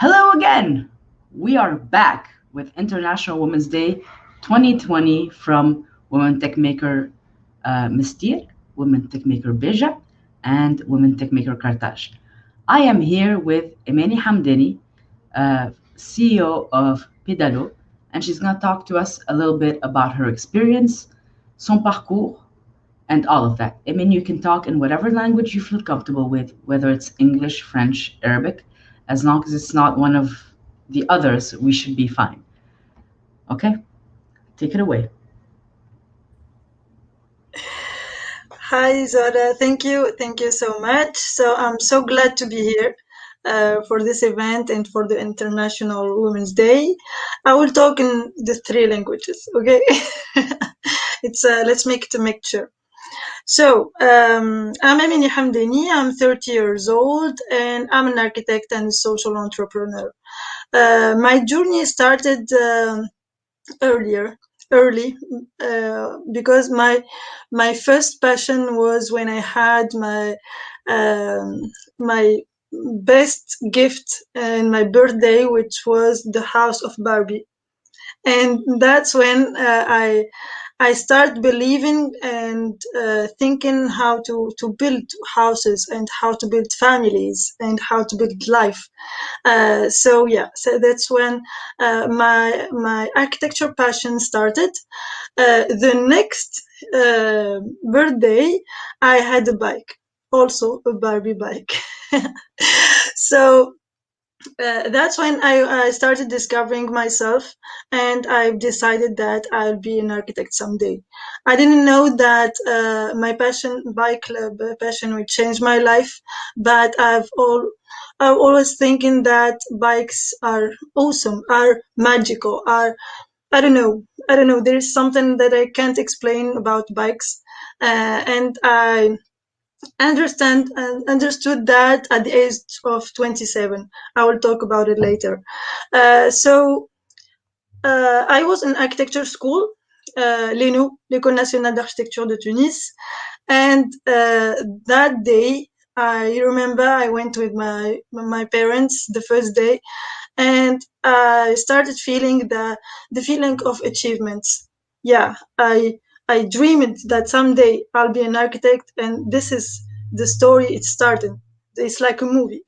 Hello again! We are back with International Women's Day 2020 from Women Tech Maker Mistir, Women Tech Maker Beja, and Women Tech Maker Kartaj. I am here with Amany Hamdany, CEO of Pedalo, and she's going to talk to us a little bit about her experience, son parcours, and all of that. I mean, you can talk in whatever language you feel comfortable with, whether it's English, French, Arabic, as long as it's not one of the others, we should be fine. Okay? Take it away. Hi, Zara. Thank you so much. So I'm so glad to be here for this event and for the International Women's Day. I will talk in the three languages. Okay, it's let's make it a mixture. So I'm Amany Hamdany. I'm 30 years old, and I'm an architect and social entrepreneur. My journey started earlier early because my first passion was when I had my best gift in my birthday, which was the house of Barbie. And that's when I start believing and thinking how to build houses and how to build families and how to build life. So that's when my architecture passion started. The next birthday, I had a bike, also a Barbie bike. So that's when I started discovering myself, and I've decided that I'll be an architect someday. I didn't know that my passion, bike club passion, would change my life, but I'm always thinking that bikes are awesome, are magical, are I don't know. There is something that I can't explain about bikes, and I understood that at the age of 27. I will talk about it later. I was in architecture school, l'ENO, l'École nationale d'architecture de Tunis, and that day I remember I went with my parents the first day, and I started feeling the feeling of achievements. Yeah, I dreamed that someday I'll be an architect, and this is the story. It's starting. It's like a movie,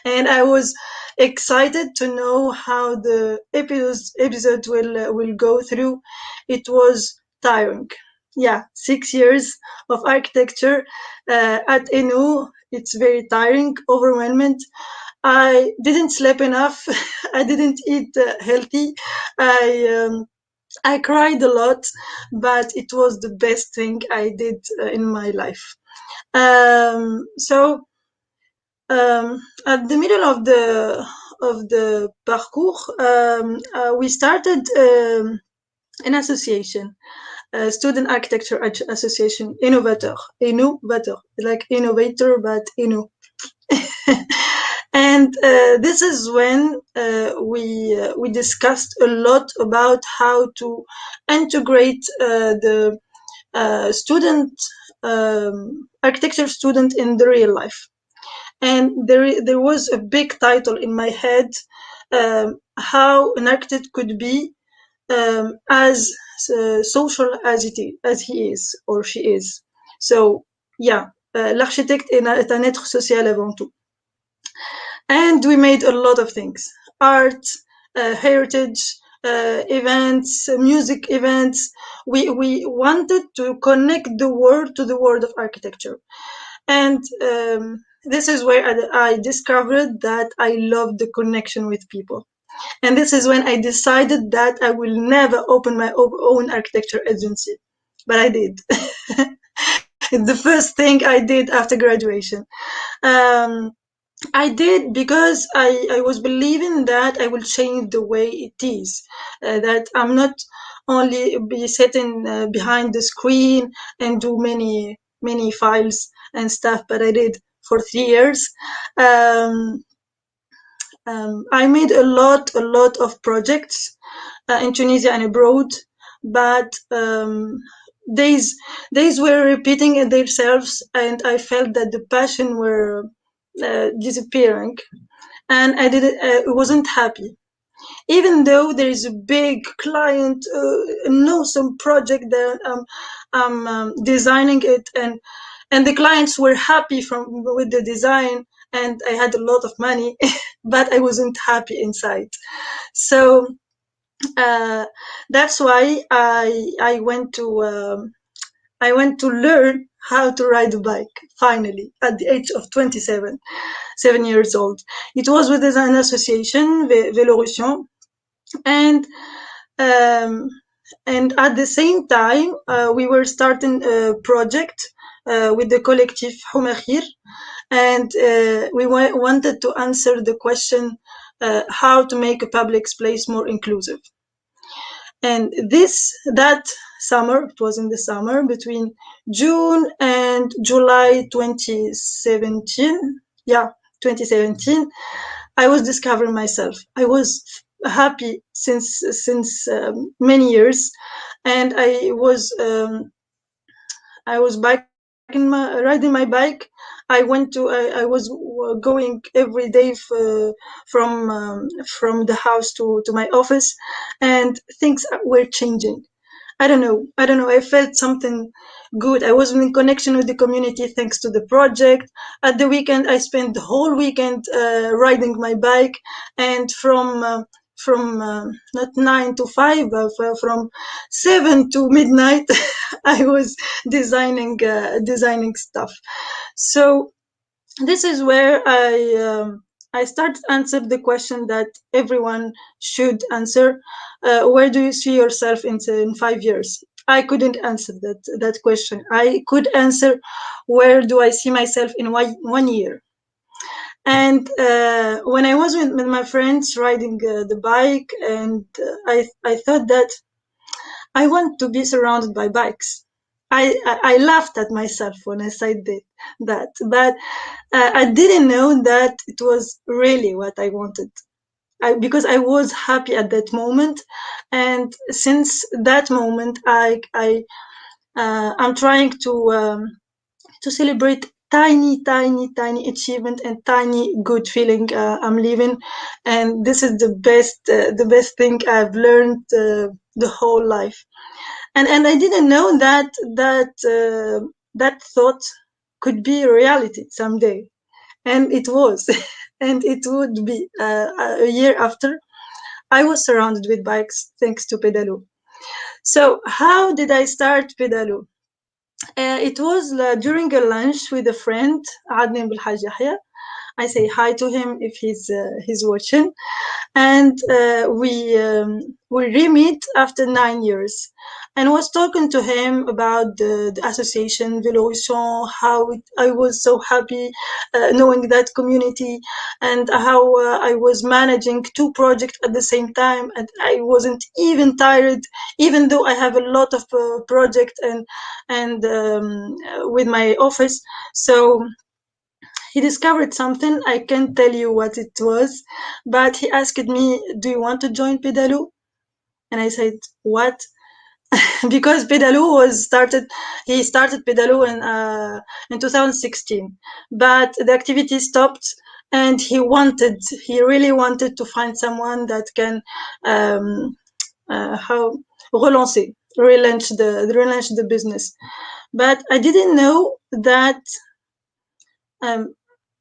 and I was excited to know how the episode will go through. It was tiring. Yeah, 6 years of architecture at ENU. It's very tiring, overwhelming. I didn't sleep enough. I didn't eat healthy. I um, I cried a lot, but it was the best thing I did in my life. So at the middle of the parcours, we started an association, Student Architecture Association, Innovator, like innovator, but and this is when we discussed a lot about how to integrate the student architecture student in the real life. And there was a big title in my head, how an architect could be as social as he is or she is. So yeah, l'architecte est un être social avant tout. And we made a lot of things: art, heritage, events, music events. We wanted to connect the world to the world of architecture. And this is where I discovered that I love the connection with people. And this is when I decided that I will never open my own architecture agency. But I did. It's the first thing I did after graduation. Um, I did because I was believing that I will change the way it is, that I'm not only be sitting behind the screen and do many files and stuff, but I did for 3 years. Um, I made a lot of projects in Tunisia and abroad, but days days were repeating themselves, and I felt that the passion were disappearing. and I wasn't happy. Even though there is a big client, an awesome project that I'm designing it, and the clients were happy from with the design, and I had a lot of money, but I wasn't happy inside. So uh, that's why I went to learn how to ride a bike finally at the age of 27, 7 years old. It was with an association, Vélorution, and um, and at the same time we were starting a project with the collective Humakhir, and wanted to answer the question how to make a public space more inclusive. And that summer, it was in the summer between June and July 2017. Yeah, 2017. I was discovering myself. I was happy since many years, and I was riding my bike. I was going every day from the house to my office, and things were changing. I don't know. I felt something good. I was in connection with the community thanks to the project. At the weekend, I spent the whole weekend riding my bike, and from not 9 to 5, but from 7 to midnight, I was designing stuff. So this is where I start to answer the question that everyone should answer. Where do you see yourself in 5 years? I couldn't answer that question. I could answer where do I see myself in 1 year. And when I was with my friends riding the bike, and I thought that I want to be surrounded by bikes. I laughed at myself when I said that, but I didn't know that it was really what I wanted. Because I was happy at that moment, and since that moment, I'm trying to celebrate tiny achievement and tiny good feeling I'm living, and this is the best thing I've learned the whole life. And I didn't know that thought could be a reality someday, and it was, and it would be a year after. I was surrounded with bikes thanks to Pedalo. So how did I start Pedalo? It was during a lunch with a friend, Adnan Bilhaj Yahya. I say hi to him if he's watching, and we re-meet after 9 years, and was talking to him about the association Velotion, how I was so happy knowing that community, and how I was managing two projects at the same time, and I wasn't even tired, even though I have a lot of projects and with my office. So he discovered something. I can't tell you what it was, but he asked me, "Do you want to join Pedalo?" And I said, "What?" Because Pedalo was started. He started Pedalo in 2016, but the activity stopped, and he really wanted to find someone that can how relancer, relaunch the business. But I didn't know that. Um,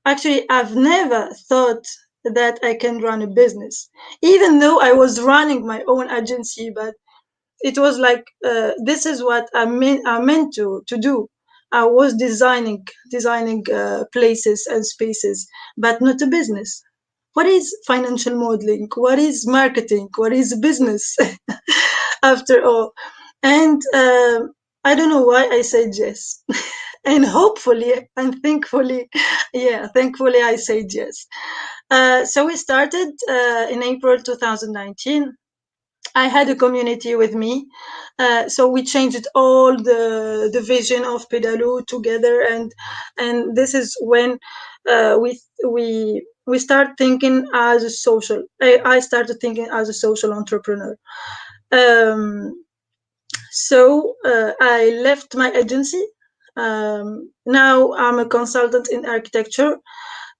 Actually, I've never thought that I can run a business, even though I was running my own agency. But it was like this is what I meant to do. I was designing places and spaces, but not a business. What is financial modeling? What is marketing? What is business? After all, and I don't know why I said yes. And hopefully and thankfully, yeah, thankfully I said yes. So we started in April 2019. I had a community with me, so we changed all the vision of Pedalo together, and this is when we start thinking as a social. I started thinking as a social entrepreneur. Um, so I left my agency. Now I'm a consultant in architecture,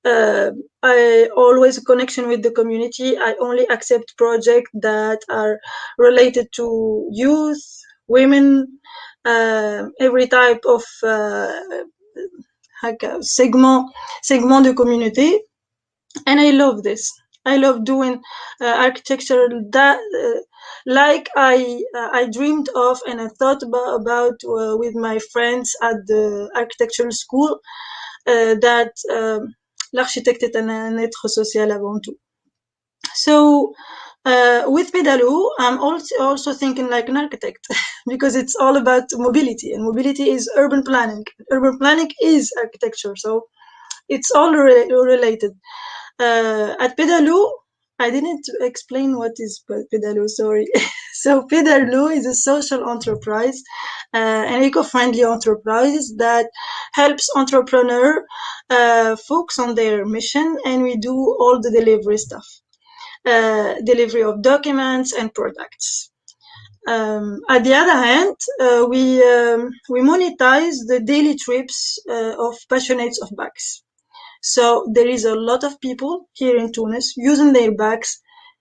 uh, I always connection with the community. I only accept projects that are related to youth, women, every type of segment de community, and I love this. I love doing architecture that I dreamed of and I thought about with my friends at the architectural school that l'architecte est un être social avant tout. So with Pedalo, I'm also thinking like an architect because it's all about mobility, and mobility is urban planning. Urban planning is architecture, so it's all related. At Pedalo, I didn't explain what is Pedalo, sorry. So Pedalo is a social enterprise, an eco-friendly enterprise that helps entrepreneurs focus on their mission, and we do all the delivery stuff, delivery of documents and products. At the other hand, we monetize the daily trips of passionates of bikes. So there is a lot of people here in Tunis using their bags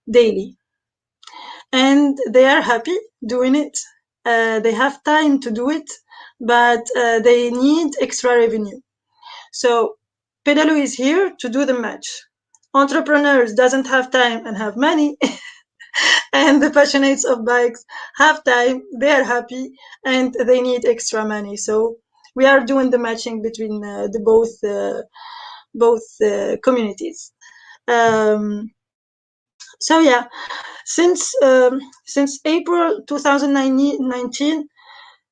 daily, and they are happy doing it. They have time to do it, but they need extra revenue. So Pedalo is here to do the match. Entrepreneurs doesn't have time and have money, and the passionates of bikes have time. They are happy and they need extra money. So we are doing the matching between the both communities. Um, so yeah, since since April 2019,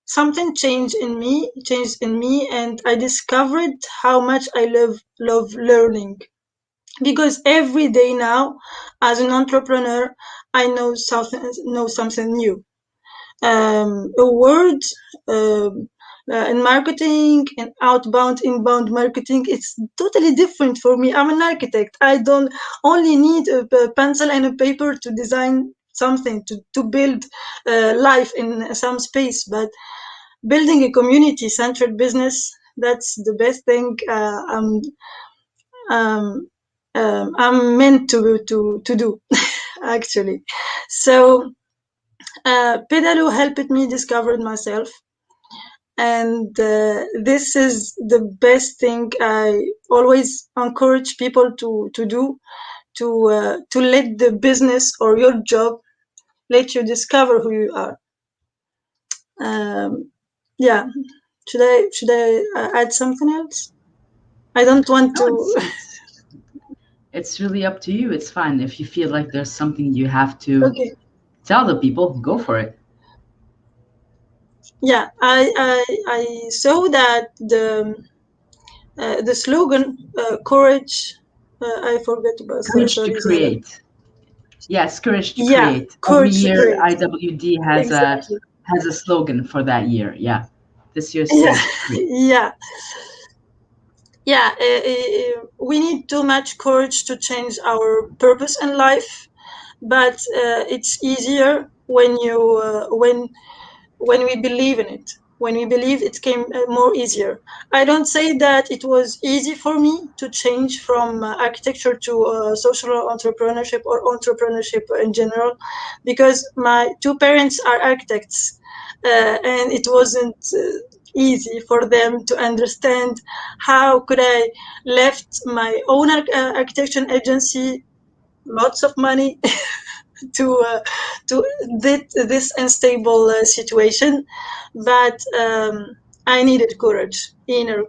something changed in me, and I discovered how much I love learning. Because every day now, as an entrepreneur, I know something new. A word um, in marketing and outbound inbound marketing, it's totally different for me. I'm an architect. I don't only need a pencil and a paper to design something, to build life in some space, but building a community centered business, that's the best thing um, I'm meant to do actually. So Pedalo helped me discover myself, and this is the best thing I always encourage people to do, to let the business or your job let you discover who you are. Um, yeah, should I add something else? I don't want No, to. it's really up to you. It's fine. If you feel like there's something you have to Okay. tell the people, go for it. Yeah, I saw that the slogan courage. I forget about. Courage to Sorry, Zara. create. Yes, courage to Yeah, create. Every courage to year, create. IWD Exactly. has a slogan for that year. Yeah, this year's Yeah, courage to create. yeah, yeah. We need too much courage to change our purpose in life, but it's easier when we believe in it. When we believe, it came more easier. I don't say that it was easy for me to change from architecture to social entrepreneurship or entrepreneurship in general, because my two parents are architects, and it wasn't easy for them to understand how could I left my own architecture agency, lots of money, to this unstable situation, but I needed courage, inner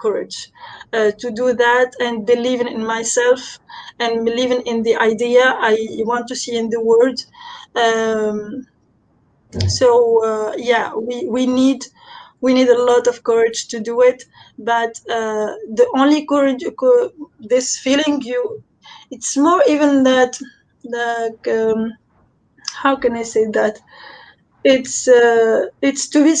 courage, to do that and believing in myself and believing in the idea I want to see in the world. Um, so yeah, we need a lot of courage to do it, but the only courage, this feeling you, it's more even that, like how can I say that? It's to be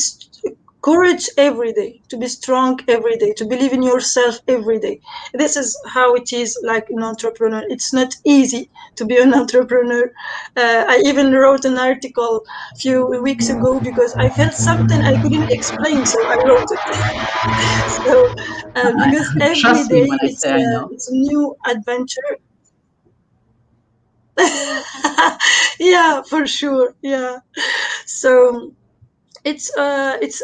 courage every day, to be strong every day, to believe in yourself every day. This is how it is like an entrepreneur. It's not easy to be an entrepreneur. I even wrote an article a few weeks ago because I felt something I couldn't explain, so I wrote it. So because every Trust me day when I say I know. it's a new adventure. Yeah, for sure. Yeah. So it's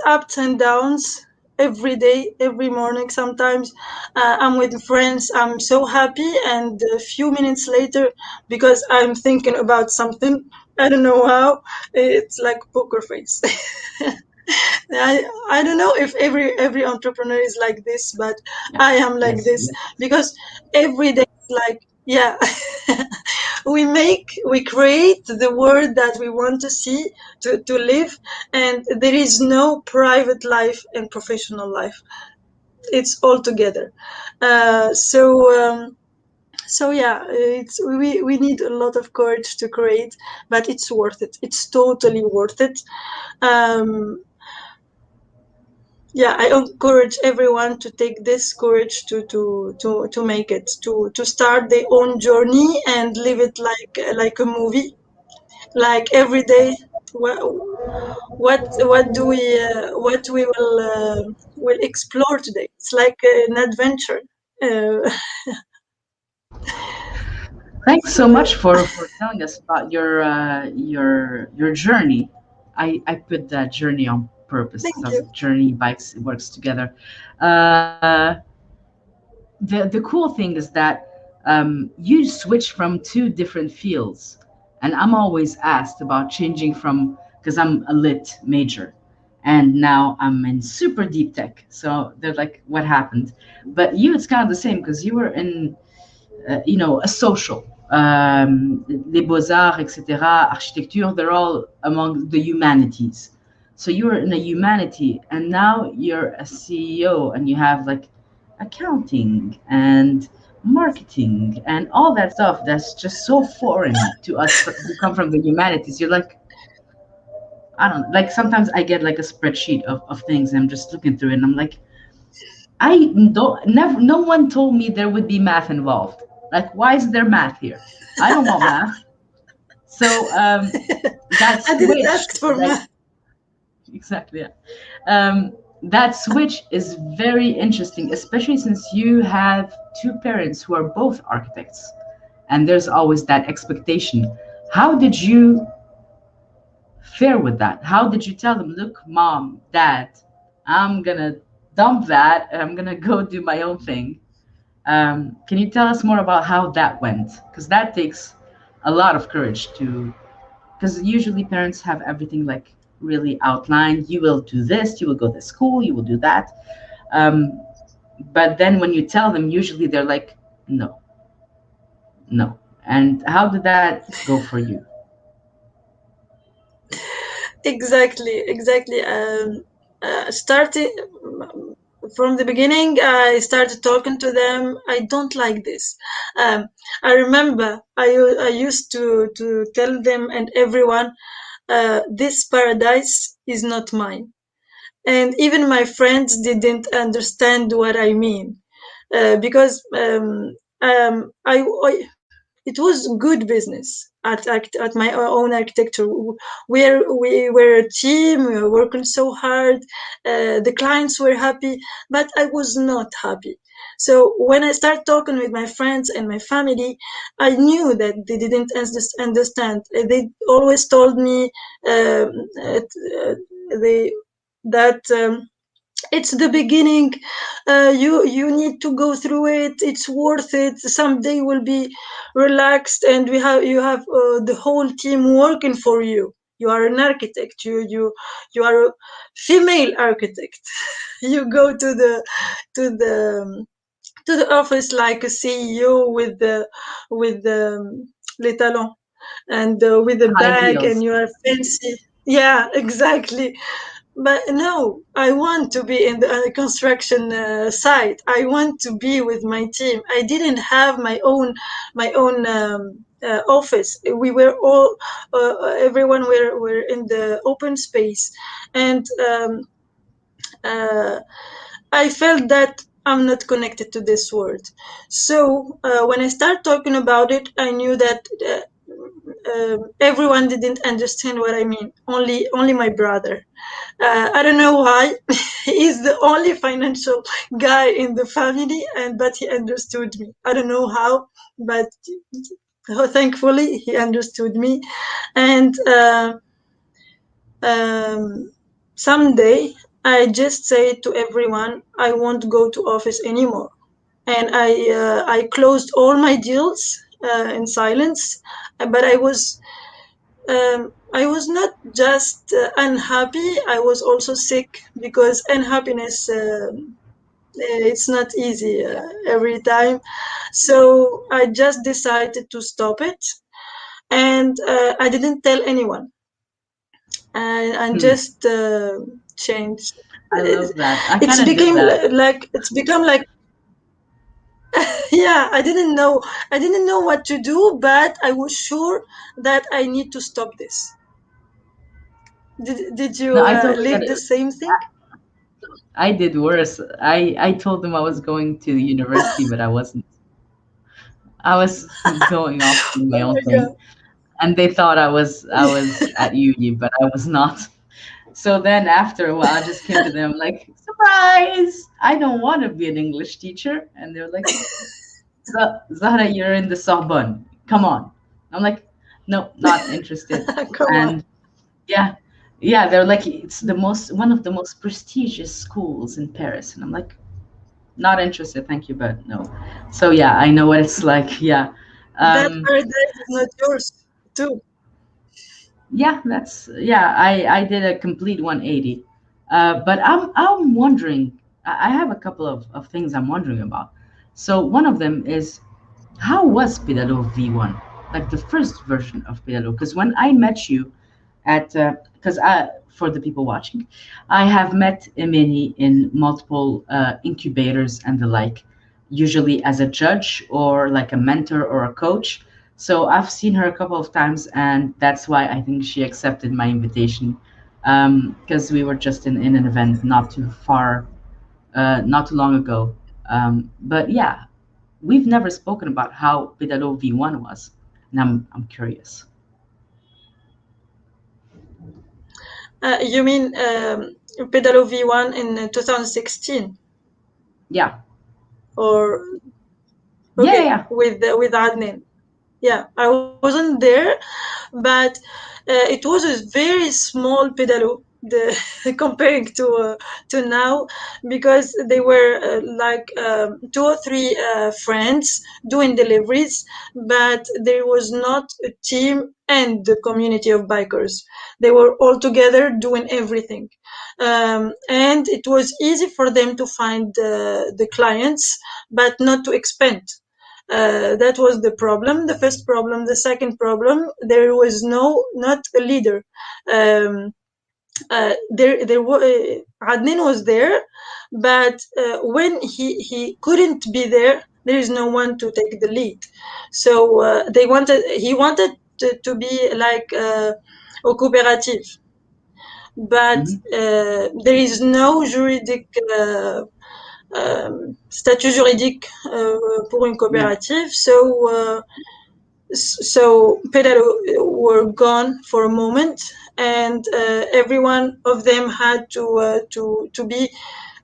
ups and downs every day, every morning. Sometimes I'm with friends, I'm so happy, and a few minutes later, because I'm thinking about something, I don't know how, it's like poker face. I don't know if every entrepreneur is like this, but Yeah. I am like Yes. this Yes. because every day is like, yeah. We create the world that we want to see, to live, and there is no private life and professional life. It's all together. So yeah, we need a lot of courage to create, but it's worth it. It's totally worth it. um yeah, I encourage everyone to take this courage to make it, to start their own journey and live it like a movie, like every day. What do we what we will explore today? It's like an adventure. Thanks so So much yeah, for telling us about your journey. I put that journey on purpose because thank as you. journey bikes works together. Uh, the cool thing is that you switch from two different fields, and I'm always asked about changing from because I'm a lit major, and now I'm in super deep tech. So they're like, "What happened?" But you, it's kind of the same because you were in a social. Les beaux-arts, etc., architecture, they're all among the humanities. So you were in a humanity, and now you're a CEO, and you have like accounting and marketing and all that stuff that's just so foreign to us who come from the humanities. You're like, I don't know, like sometimes I get like a spreadsheet of things, and I'm just looking through it, and I'm like, I don't never no one told me there would be math involved. Like, why is there math here? I don't want math. So that I didn't switch, ask for like math. exactly, yeah. That switch is very interesting, especially since you have two parents who are both architects, and there's always that expectation. How did you fare with that? How did you tell them, look, mom, dad, I'm gonna dump that and I'm gonna go do my own thing? Can you tell us more about how that went? Because that takes a lot of courage to, because usually parents have everything like really outlined. You will do this, you will go to school, you will do that. Um, but then when you tell them, usually they're like, no, no. And how did that go for you? Exactly. Starting from the beginning, I started talking to them. I don't like this. Um, I remember I used to tell them and everyone, this paradise is not mine. And even my friends didn't understand what I mean, because it was good business at my own architecture, where we were a team, we were working so hard, the clients were happy, but I was not happy. So when I started talking with my friends and my family, I knew that they didn't understand. They always told me, um, they that it's the beginning. You need to go through it. It's worth it. Someday will be relaxed, and you have the whole team working for you. You are an architect. You are a female architect. You go to the to the office like a CEO with the les talons, and with a High bag, and heels. you are fancy. Yeah, exactly. But no, I want to be in the construction site. I want to be with my team. I didn't have my own office. We were all everyone were in the open space, and uh, I felt that I'm not connected to this world. So when I started talking about it, I knew that everyone didn't understand what I mean. Only my brother. I don't know why. He's the only financial guy in the family, and but he understood me. I don't know how, but thankfully he understood me. And um, someday I just say to everyone, I won't go to office anymore, and I closed all my deals in silence. But I was not just unhappy. I was also sick because unhappiness. It's not easy every time. So I just decided to stop it, and I didn't tell anyone. And Hmm. just changed. I It's, love that. I it's kind of did became that. like it's become like yeah. I didn't know what to do, but I was sure that I need to stop this. Did you No, I totally get live it. the same thing? I did worse. I told them I was going to the university, but I wasn't. I was going off doing my Oh own my thing, god. and they thought I was at uni, but I was not. So then after a while, I just came to them like, surprise! I don't want to be an English teacher, and they're like, Zahra, you're in the Sorbonne. Come on. I'm like, no, not interested. Come on. And yeah, yeah, they're like, it's the most one of the most prestigious schools in Paris, and I'm like, not interested, thank you, but no. So yeah, I know what it's like. Yeah, That um, paradise is not yours, too. yeah, yeah. I did a complete 180, but I'm wondering. I have a couple of things I'm wondering about. So one of them is, how was Pedalo V1, like the first version of Pedalo? Because when I met you at, because I for the people watching, I have met Amany in multiple incubators and the like, usually as a judge or like a mentor or a coach. So I've seen her a couple of times, and that's why I think she accepted my invitation, because we were just in an event not too far, not too long ago. But yeah, we've never spoken about how Pedalo V1 was, and I'm curious. You mean Pedalo V1 in 2016, Yeah, or yeah, yeah, okay, yeah. with Adnan? Yeah, I wasn't there, but it was a very small pedalo comparing to now, because they were like two or three friends doing deliveries, but there was not a team and the community of bikers. They were all together doing everything, and it was easy for them to find the clients, but not to expand. That was the problem, the first problem. The second problem, there was not a leader. Adnan was there, but when he couldn't be there, there is no one to take the lead. So he wanted to be like a cooperative, but Hmm. there is no juridic statut juridique pour une Yeah. coopérative. So Pedalo were gone for a moment, and every one of them had to be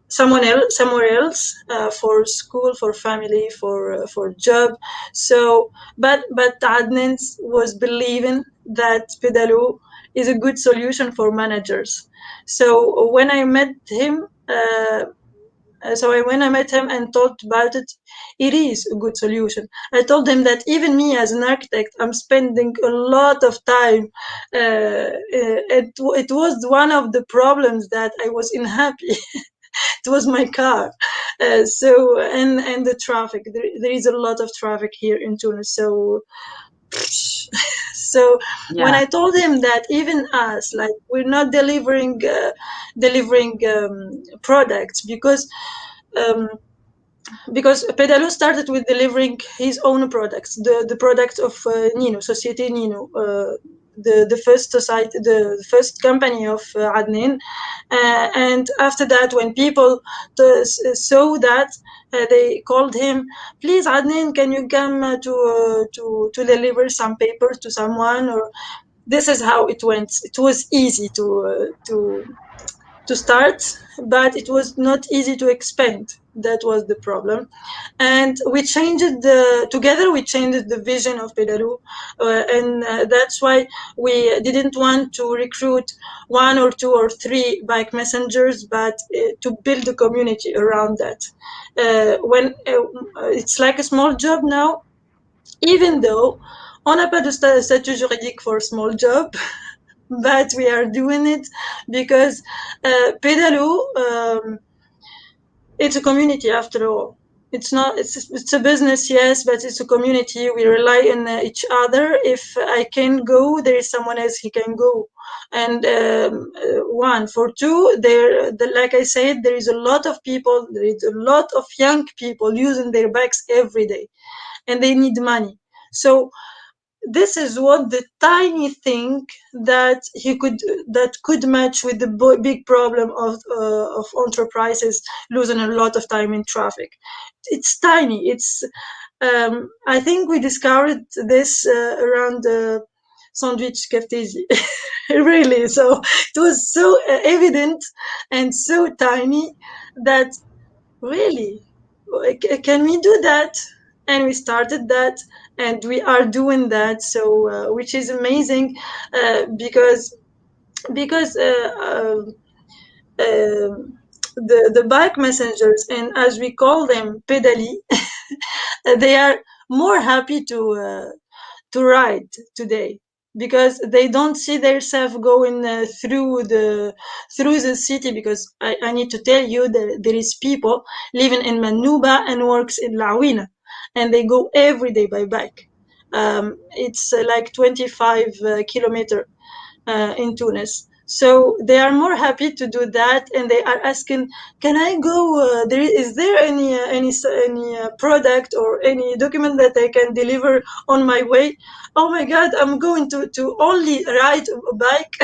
somewhere else, for school, for family, for job. So, but Adnan was believing that Pedalo is a good solution for managers. So when I met him. When I met him and talked about it, it is a good solution. I told him that even me as an architect, I'm spending a lot of time. It was one of the problems that I was unhappy. It was my car. And the traffic. There is a lot of traffic here in Tunis. So when Yeah. I told him that even us, like we're not delivering products um, because Pedalo started with delivering his own products, the products of Nino, Societe Nino. the first society, the first company of Adnan. And after that, when people saw that, they called him, please, Adnan, can you come to deliver some papers to someone? Or this is how it went. It was easy to start, but it was not easy to expand. That was the problem. And we changed together we changed the vision of Pedalo, and that's why we didn't want to recruit one or two or three bike messengers, but to build a community around that. When It's like a small job now, even though on n'a pas de statut juridique for small job, but we are doing it because Pedalo, it's a community after all. It's not. It's a business, yes, but it's a community. We rely on each other. If I can go, there is someone else who can go. And one for two, like I said, there is a lot of people. There is a lot of young people using their bikes every day, and they need money. So this is what the tiny thing that could match with the big problem of enterprises losing a lot of time in traffic. It's tiny. It's I think we discovered this around the sandwich cafetesi. Really, so it was so evident and so tiny that really, can we do that? And we started that, and we are doing that. So, which is amazing, because the bike messengers, and as we call them, pedali, they are more happy to ride today because they don't see themselves going through the city. Because I need to tell you that there is people living in Manuba and works in Lawina, and they go every day by bike. It's like 25 kilometer in Tunis. So they are more happy to do that, and they are asking, "Can I go? Is there any product or any document that I can deliver on my way?" Oh my God, I'm going to only ride a bike.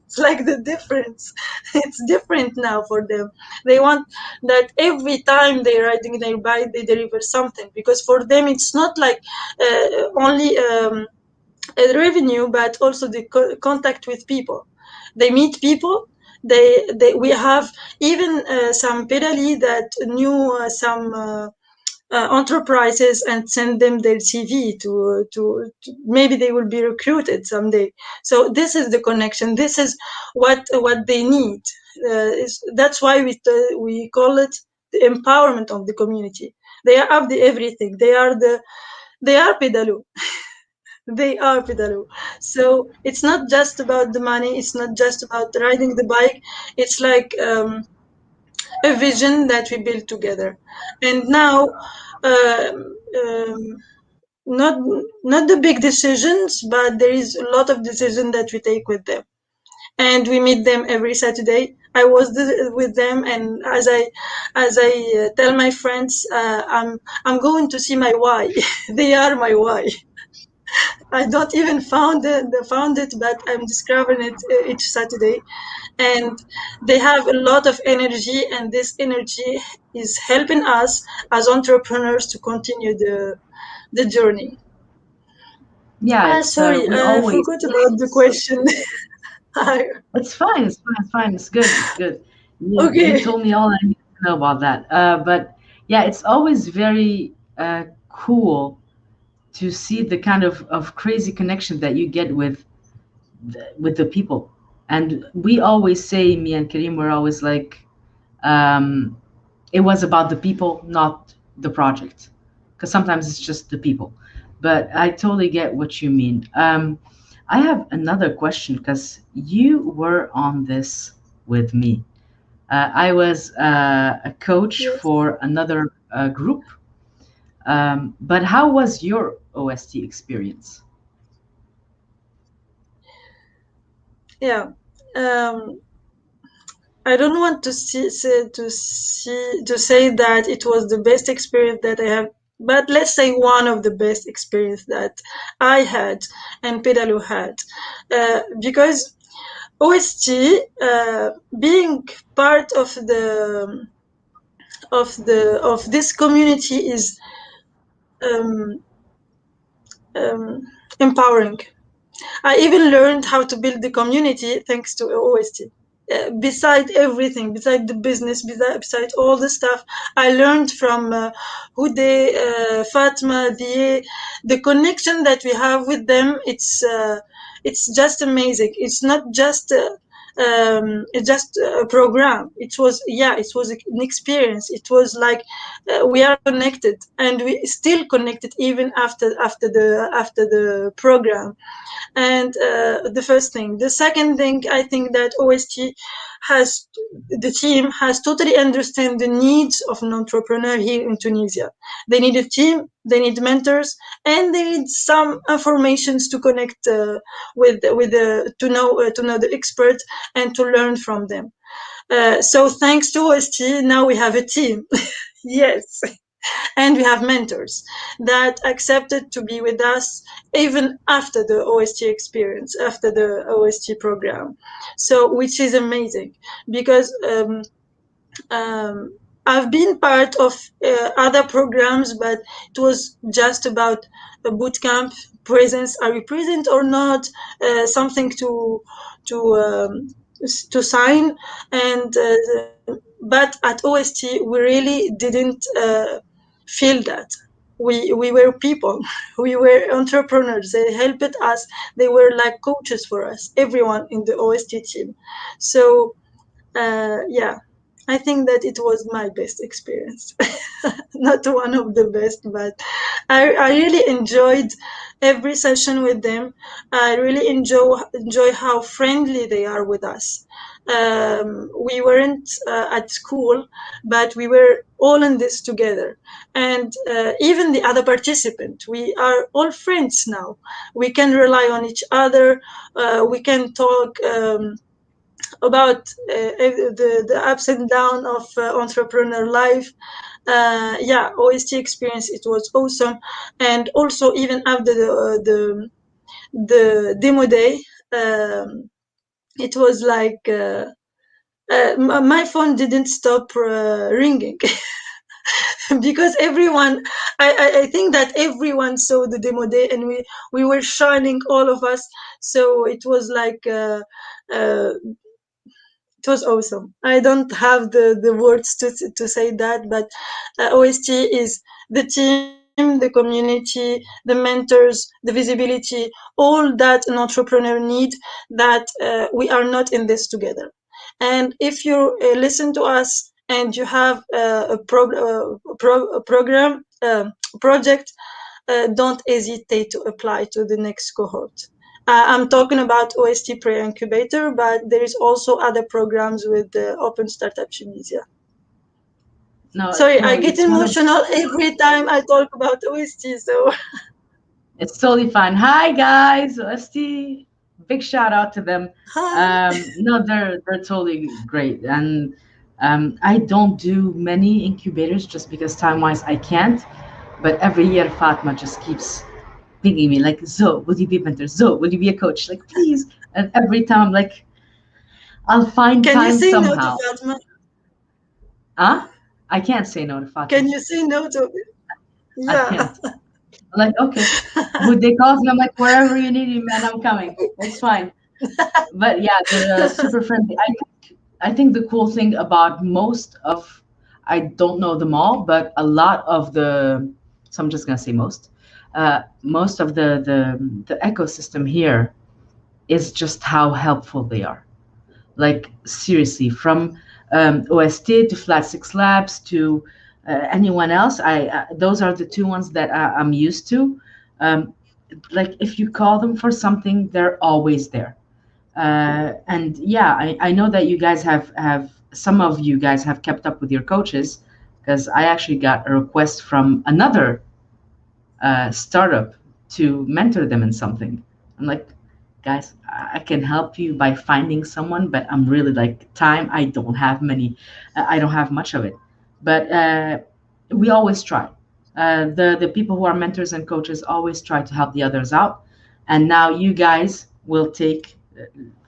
It's like the difference. It's different now for them. They want that every time they're riding their bike, they deliver something, because for them it's not like only. Revenue, but also the contact with people. They meet people. We have even some pedali that knew some enterprises and send them their CV to maybe they will be recruited someday. So this is the connection. This is what they need. That's why we call it the empowerment of the community. They are the everything. They are pedalo. They are Pedalo. So it's not just about the money. It's not just about riding the bike. It's like a vision that we build together. And now, um, um, not not the big decisions, but there is a lot of decision that we take with them, and we meet them every Saturday. I was with them, and as I tell my friends, I'm going to see my why. They are my why. I don't even found it, but I'm discovering it each Saturday, and they have a lot of energy, and this energy is helping us as entrepreneurs to continue the journey. Yeah, it's Sorry, we I always. forgot about the question. It's fine. It's fine. It's fine. It's good. It's good. You Okay. told me all I need to know about that. But yeah, it's always very cool to see the kind of crazy connection that you get with the people. And we always say, me and Karim, we're always like, um, it was about the people, not the project, because sometimes it's just the people. But I totally get what you mean. I have another question because you were on this with me. I was a coach Yes. for another group. But how was your OST experience? Yeah. Um, I don't want to say that it was the best experience that I have but let's say one of the best experience that I had and Pedalo had, because OST, being part of this community is um, um, empowering. I even learned how to build the community thanks to OST. Beside everything, beside the business, beside all the stuff, I learned from Hude, Fatma, the connection that we have with them. It's just amazing. It's not just a program. It was, yeah, it was an experience. It was like we are connected, and we still connected even after the program. And the first thing. The second thing, I think that OST has the team has totally understand the needs of an entrepreneur here in Tunisia. They need a team, they need mentors, and they need some informations to connect with to know the expert and to learn from them. So thanks to OST, now we have a team. Yes, and we have mentors that accepted to be with us even after the OST experience, after the OST program. So, which is amazing because um, I've been part of other programs, but it was just about a boot camp presence. Are you present or not? Something to to sign, and but at OST we really didn't feel that. We were people, we were entrepreneurs. They helped us. They were like coaches for us. Everyone in the OST team. So yeah, I think that it was my best experience. Not one of the best, but I really enjoyed every session with them. I really enjoy how friendly they are with us. We weren't at school, but we were all in this together. And even the other participant, we are all friends now. We can rely on each other. We can talk. About the ups and downs of entrepreneur life. Yeah, OST experience, it was awesome. And also even after the demo day, um, it was like my phone didn't stop ringing. Because everyone, I think that everyone saw the demo day, and we were shining, all of us. So it was like uh, it was awesome. I don't have the words to say that, but OST is the team, the community, the mentors, the visibility, all that an entrepreneur need, that we are not in this together. And if you listen to us and you have a program, project, don't hesitate to apply to the next cohort. I'm talking about OST pre-incubator, but there is also other programs with Open Startup Tunisia. No, Sorry, no, I get it's one of emotional every time I talk about OST. So it's totally fine. Hi guys, OST. Big shout out to them. hi. No, they're totally great, and I don't do many incubators just because time wise I can't. But every year Fatma just keeps pinging me like, "Zo, will you be a mentor? Zo, will you be a coach? Like, please." And every time I'm like, I'll find Can you time say no to somehow. Fatma? Huh? I can't say no to Can Fatma. you say no to? I Yeah. can't. I'm like, okay. Would they calls me? I'm like, wherever you need me, man, I'm coming. It's fine. But yeah, they're super friendly. I think the cool thing about most of, I don't know them all, but a lot of the, so I'm just gonna say most of the ecosystem here is just how helpful they are. Like seriously, from OST to Flat Six Labs to anyone else, those are the two ones that I'm used to. Um, like if you call them for something, they're always there. And yeah, I know that you guys have some of you guys have kept up with your coaches, because I actually got a request from another startup to mentor them in something. I'm like, guys, I can help you by finding someone, but I'm really like time. I don't have many. I don't have much of it, but we always try. The people who are mentors and coaches always try to help the others out. And now you guys will take,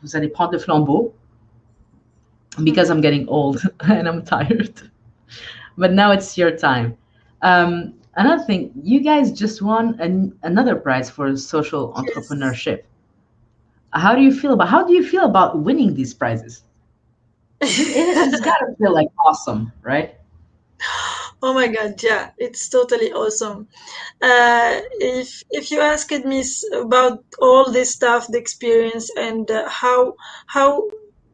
vous allez prendre le flambeau because I'm getting old and I'm tired. But now it's your time. Another thing, you guys just won another prize for social Yes. entrepreneurship. How do you feel about winning these prizes? It's got to feel like awesome, right? Oh my God, yeah, it's totally awesome. If you asked me about all this stuff, the experience, and how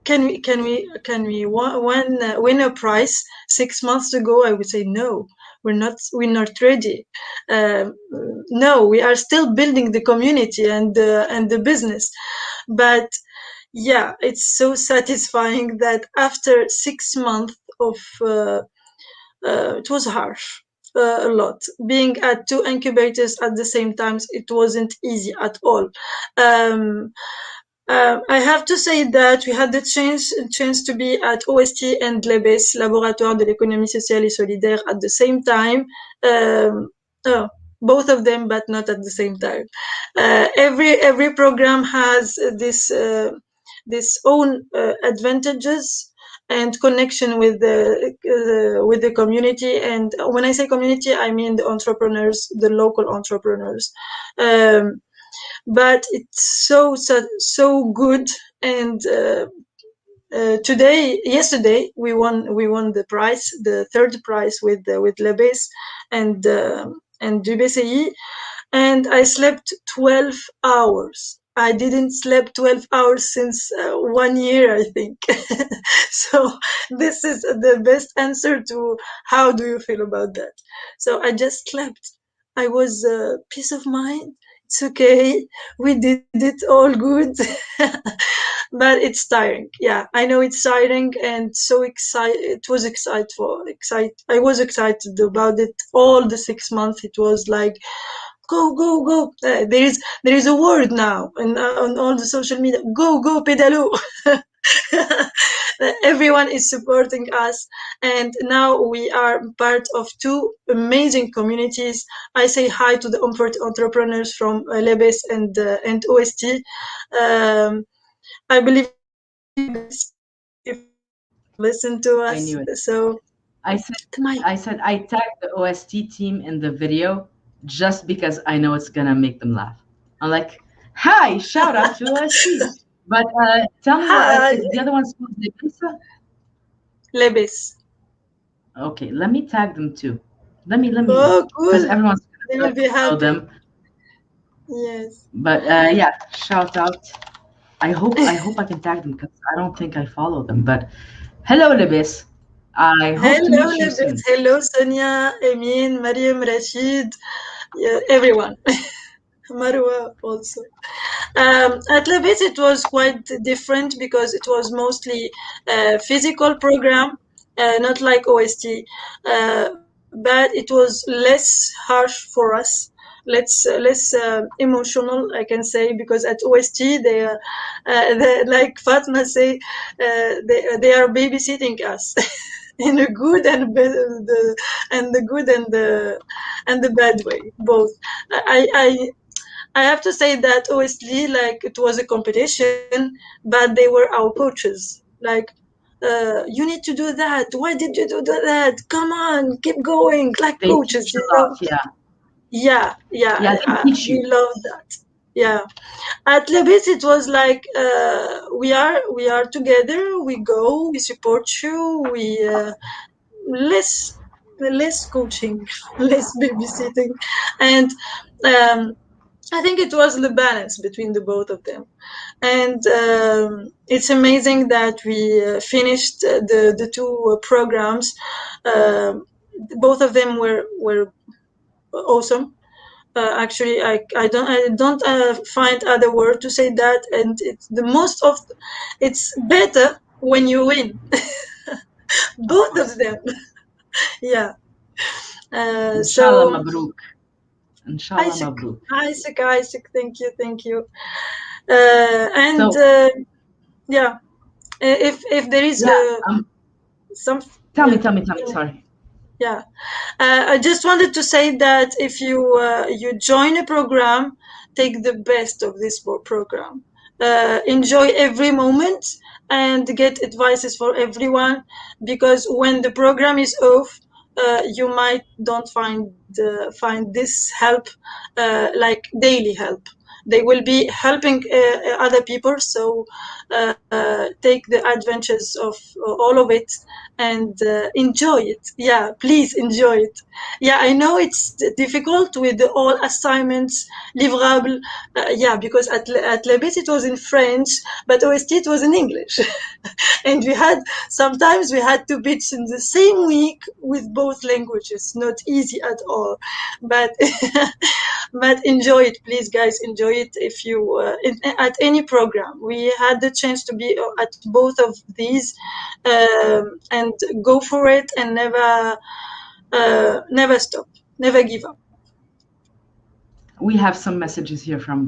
can we win a prize 6 months ago, I would say no. We're not ready. Um, no, we are still building the community and the business. But yeah, it's so satisfying that after 6 months of it was harsh, a lot. Being at two incubators at the same time, it wasn't easy at all. Um, I have to say that we had the chance to be at OST and LEBES, Laboratoire de l'économie sociale et solidaire, at the same time. Um, oh, both of them, but not at the same time. Every program has this own advantages and connection with the community. And when I say community, I mean the entrepreneurs, the local entrepreneurs. Um, but it's so good. And yesterday, we won the prize, the third prize with Lebes and DBCI, and I slept 12 hours. I didn't sleep 12 hours since 1 year, I think. So this is the best answer to how do you feel about that. So I just slept. I was peace of mind. It's okay. We did it all good. But it's tiring. Yeah, I know it's tiring and so excited. It was excite. I was excited about it all the 6 months. It was like go go go. There is a word now on all the social media. Go go pedalo. Everyone is supporting us, and now we are part of two amazing communities. I say hi to the entrepreneurs from Lebes and OST. Um, I believe you guys if listen to I us. knew it. So I said, my I tagged the OST team in the video just because I know it's gonna make them laugh. I'm like, hi, shout out to OST. But tell me what hi is the other one's called? Lisa? Lebes. Okay, let me tag them too. Let me, Oh, because cool. everyone's They gonna will be know happy. them. Yes. But yeah, shout out. I hope I can tag them because I don't think I follow them. But hello, Libis. I hope to Hello, meet you Lebes. soon. Hello, Sonia, Emin, Mariam, Rashid, yeah, everyone. Marwa also. At Levis, it was quite different because it was mostly a physical program, not like OST, but it was less harsh for us. Less emotional, I can say, because at OST like Fatma say, they are babysitting us in a good and the good and the bad way, both. I have to say that obviously, like it was a competition, but they were our coaches. Like, you need to do that. Why did you do that? Come on, keep going. Like They coaches, teach a lot. Yeah, Yeah, yeah, yeah. They teach we you. love that. Yeah, at Lebis it was like we are together. We go, we support you. We less less coaching, less babysitting, and um, I think it was the balance between the both of them. And it's amazing that we finished the two programs. Um, Both of them were awesome. Actually, I don't find other word to say that. And it's the most of it's better when you win. Of Both of course. them. Yeah. Inshallah, So mabruk. Inshallah, Isaac, mabruk. Isaac, thank you. And So yeah, if there is yeah, some, tell me, yeah, tell me, tell me. Sorry. Yeah. I just wanted to say that if you join a program, take the best of this program. Enjoy every moment and get advices for everyone, because when the program is off, you might don't find this help, like daily help. They will be helping other people, so take the adventures of all of it and enjoy it. Yeah, please enjoy it. Yeah, I know it's difficult with the all assignments, livrable. Yeah, because at Lebit it was in French, but OST it was in English. And sometimes we had to pitch in the same week with both languages. Not easy at all, but but enjoy it, please, guys. Enjoy it. If you at any program, we had the chance to be at both of these, and go for it and never stop, never give up. We have some messages here from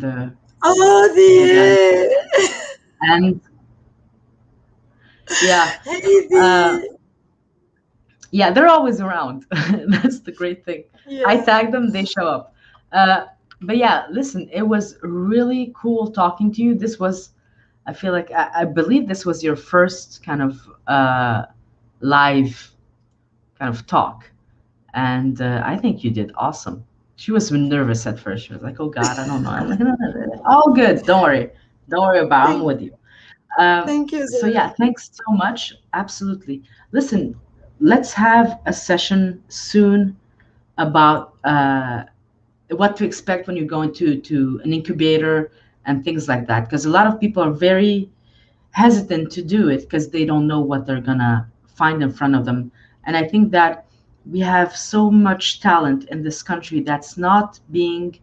Oh, the guys, the and yeah, hey, uh, the yeah, they're always around. That's the great thing. I yeah, tag them, they show up. Uh, but yeah, listen, it was really cool talking to you. This was, I feel like, I believe this was your first kind of live kind of talk. And I think you did awesome. She was nervous at first. She was like, "Oh God, I don't know." I'm like, "No, no, no, all good. Don't worry. Don't worry about it. I'm thank with you." Um, thank you, so Zara. yeah, thanks so much. Absolutely. Listen, let's have a session soon about what to expect when you're going to an incubator and things like that. Because a lot of people are very hesitant to do it because they don't know what they're gonna find in front of them. And I think that we have so much talent in this country that's not being,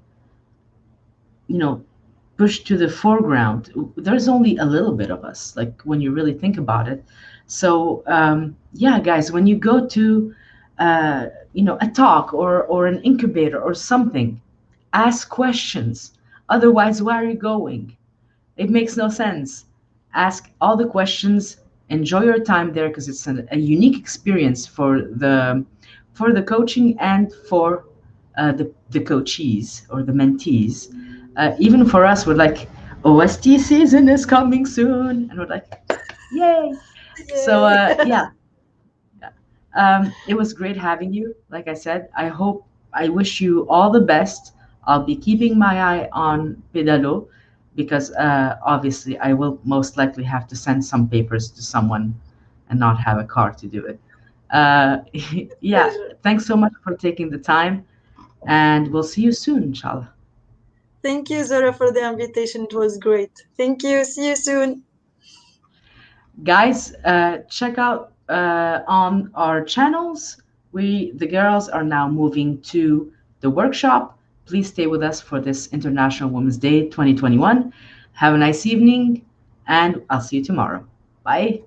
you know, pushed to the foreground. There's only a little bit of us, like when you really think about it. So yeah, guys, when you go to a talk or an incubator or something, ask questions. Otherwise, why are you going? It makes no sense. Ask all the questions. Enjoy your time there because it's a unique experience for the coaching and for the coachees or the mentees. Even for us, we're like, OST season is coming soon, and we're like, yay! So Yay. yeah, it was great having you. Like I said, I wish you all the best. I'll be keeping my eye on Pedalo because obviously I will most likely have to send some papers to someone and not have a car to do it. Uh, yeah, Pleasure. thanks so much for taking the time, and we'll see you soon, inshallah. Thank you, Zara, for the invitation. It was great. Thank you. See you soon. Guys, check out on our channels. The girls are now moving to the workshop. Please stay with us for this International Women's Day 2021. Have a nice evening, and I'll see you tomorrow. Bye.